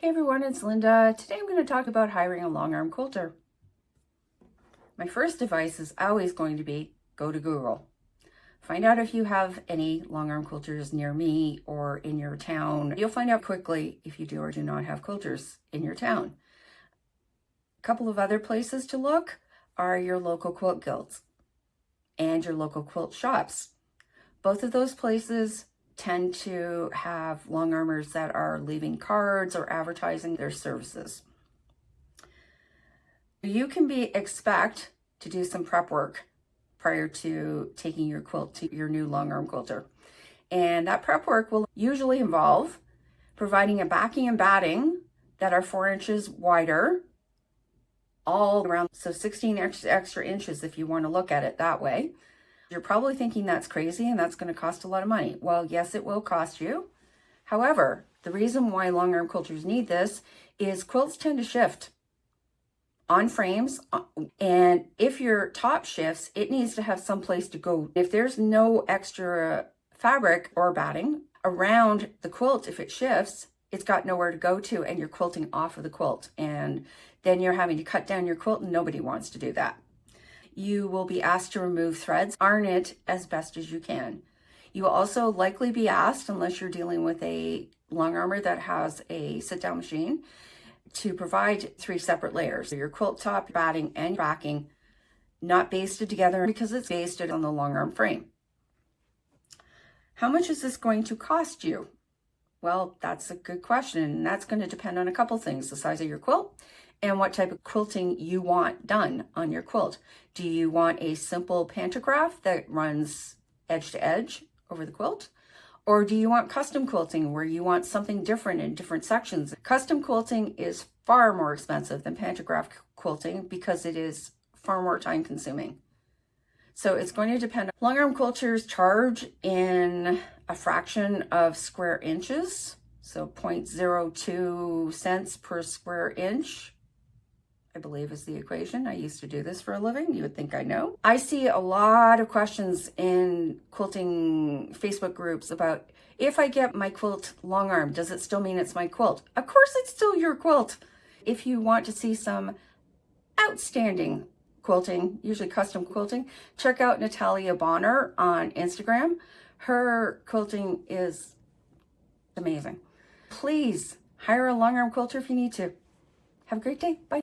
Hey everyone, it's Linda. Today I'm going to talk about hiring a long arm quilter. My first advice is always going to be go to Google. Find out if you have any long arm quilters near me or in your town. You'll find out quickly if you do or do not have quilters in your town. A couple of other places to look are your local quilt guilds and your local quilt shops. Both of those places tend to have long armers that are leaving cards or advertising their services. You can expect to do some prep work prior to taking your quilt to your new long arm quilter. And that prep work will usually involve providing a backing and batting that are 4 inches wider all around, so 16 extra inches if you want to look at it that way. You're probably thinking that's crazy and that's going to cost a lot of money. Well, yes, it will cost you. However, the reason why long arm quilters need this is quilts tend to shift on frames, and if your top shifts, it needs to have some place to go. If there's no extra fabric or batting around the quilt, if it shifts, it's got nowhere to go to, and you're quilting off of the quilt, and then you're having to cut down your quilt, and nobody wants to do that. You will be asked to remove threads, iron it as best as you can. You will also likely be asked, unless you're dealing with a long armor that has a sit-down machine, to provide 3 separate layers. So your quilt top, batting, and backing, not basted together because it's basted on the long arm frame. How much is this going to cost you? Well, that's a good question, and that's going to depend on a couple things: the size of your quilt and what type of quilting you want done on your quilt. Do you want a simple pantograph that runs edge to edge over the quilt? Or do you want custom quilting where you want something different in different sections? Custom quilting is far more expensive than pantograph quilting because it is far more time consuming. So it's going to depend. Long arm quilters charge in a fraction of square inches, so 0.02 cents per square inch, I believe is the equation. I used to do this for a living. You would think I know. I see a lot of questions in quilting Facebook groups about, if I get my quilt long arm, does it still mean it's my quilt? Of course it's still your quilt. If you want to see some outstanding quilting, usually custom quilting, check out Natalia Bonner on Instagram. Her quilting is amazing. Please hire a long arm quilter if you need to. Have a great day. Bye.